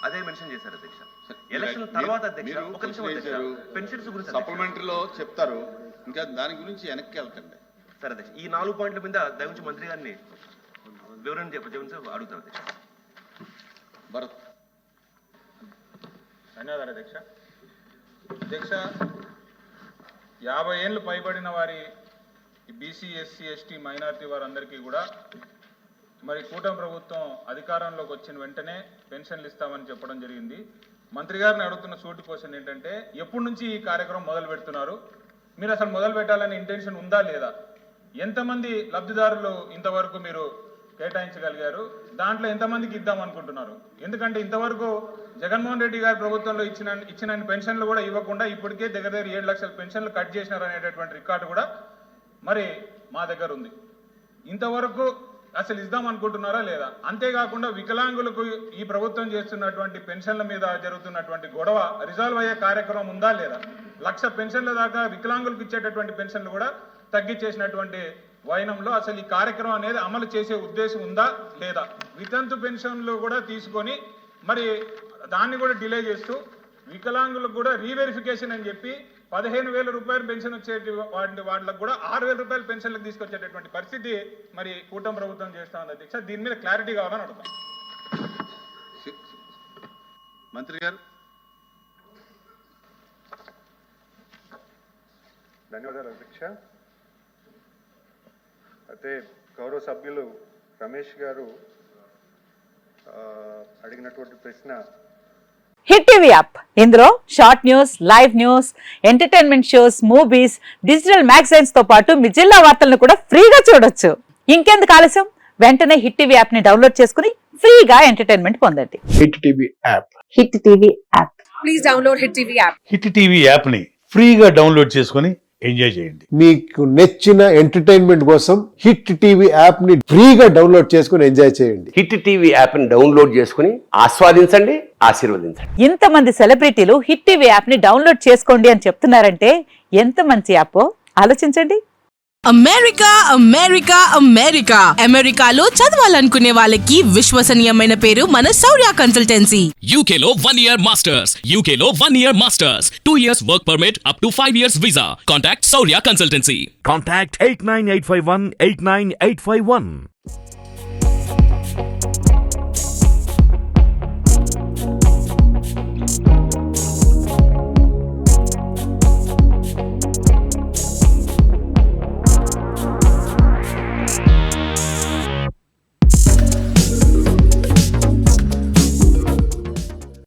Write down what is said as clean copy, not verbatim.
అదే మెన్షన్ చేశారు అధ్యక్ష. ఎలక్షన్ తర్వాత అధ్యక్ష ఒక నిమిషం అధ్యక్ష, పెన్షన్స్ గురించి సప్లిమెంటరీలో చెప్తారు, ఇంకా దాని గురించి వెనక్కి వెళ్తండి. సరే అధ్యక్ష, ఈ 4 పాయింట్ల మీద దయవుంచి మంత్రి గారిని వివరణ అడుగుతారు అధ్యక్ష. భరత్. ధన్యవాదాలు అధ్యక్ష. అధ్యక్ష, 50 ఏళ్ళు పైబడిన వారి బీసీ, ఎస్సీ, ఎస్టీ, మైనారిటీ వారందరికీ కూడా మరి కూటమి ప్రభుత్వం అధికారంలోకి వచ్చిన వెంటనే పెన్షన్లు ఇస్తామని చెప్పడం జరిగింది. మంత్రి గారిని అడుగుతున్న సూటి క్వశ్చన్ ఏంటంటే, ఎప్పటి నుంచి ఈ కార్యక్రమం మొదలు పెడుతున్నారు? మీరు అసలు మొదలు పెట్టాలనే ఇంటెన్షన్ ఉందా లేదా? ఎంతమంది లబ్ధిదారులు ఇంతవరకు మీరు కేటాయించగలిగారు? దాంట్లో ఎంతమందికి ఇద్దాం అనుకుంటున్నారు? ఎందుకంటే ఇంతవరకు జగన్మోహన్ రెడ్డి గారి ప్రభుత్వంలో ఇచ్చిన పెన్షన్లు కూడా ఇవ్వకుండా ఇప్పటికే దగ్గర 7 లక్షల పెన్షన్లు కట్ చేసినారు అనేటటువంటి రికార్డు కూడా మరి మా దగ్గర ఉంది. ఇంతవరకు అసలు ఇద్దాం అనుకుంటున్నారా లేదా? అంతేకాకుండా వికలాంగులకు ఈ ప్రభుత్వం చేస్తున్నటువంటి పెన్షన్ల మీద జరుగుతున్నటువంటి గొడవ రిజాల్వ్ అయ్యే కార్యక్రమం ఉందా లేదా? 1,00,000 పెన్షన్ల దాకా వికలాంగులకు ఇచ్చేటటువంటి పెన్షన్లు కూడా తగ్గించేసినటువంటి వైనంలో అసలు ఈ కార్యక్రమం అనేది అమలు చేసే ఉద్దేశం ఉందా లేదా? వితంతు పెన్షన్లు కూడా తీసుకొని మరి దాన్ని కూడా డిలే చేస్తూ వికలాంగులకు కూడా రీవెరిఫికేషన్ అని చెప్పి 15,000 రూపాయలు పెన్షన్ వచ్చే వాళ్ళకు కూడా 6,000 రూపాయల పెన్షన్లకు తీసుకొచ్చేటటువంటి పరిస్థితి మరి కూటమి ప్రభుత్వం చేస్తా ఉంది అధ్యక్ష. దీని మీద క్లారిటీ కావాలని అడుగుతాం. మంత్రి గారు. ధన్యవాదాలు అధ్యక్ష. అయితే గౌరవ సభ్యులు రమేష్ గారు అడిగినటువంటి ప్రశ్న, హిట్ టీవీ యాప్, ఇందులో short news, live news, entertainment shows, movies, digital magazines తో పాటు మీ జిల్లా వార్తలను కూడా ఫ్రీగా చూడొచ్చు. ఇంకెందుకు ఆలస్యం, వెంటనే హిట్ టీవీ యాప్ ని డౌన్లోడ్ చేసుకుని ఫ్రీగా ఎంటర్టైన్మెంట్ పొందండి. Hit TV app. Hit TV app. Please download hit TV app. Hit TV app ని ఫ్రీగా డౌన్లోడ్ చేసుకుని ఎంజాయ్ చేయండి. మీకు నచ్చిన ఎంటర్టైన్మెంట్ కోసం హిట్ టీవీ యాప్ ని ఫ్రీగా డౌన్లోడ్ చేసుకుని ఎంజాయ్ చేయండి. హిట్ టీవీ యాప్ ని డౌన్లోడ్ చేసుకుని ఆస్వాదించండి, ఆశీర్వదించండి. ఇంతమంది సెలబ్రిటీలు హిట్ టీవీ యాప్ ని డౌన్లోడ్ చేసుకోండి అని చెప్తున్నారంటే ఎంత మంచి యాప్ ఆలోచించండి. అమెరికా అమెరికా అమెరికా అమెరికాలో చదవాలనుకునే వాళ్ళకి విశ్వసనీయమైన పేరు మన శౌర్య కన్సల్టెన్సీ. UK లో 1 year masters, UK లో 1 year masters, 2 years work permit up to 5 years visa. Contact Saurya Consultancy. Contact 89851 89851.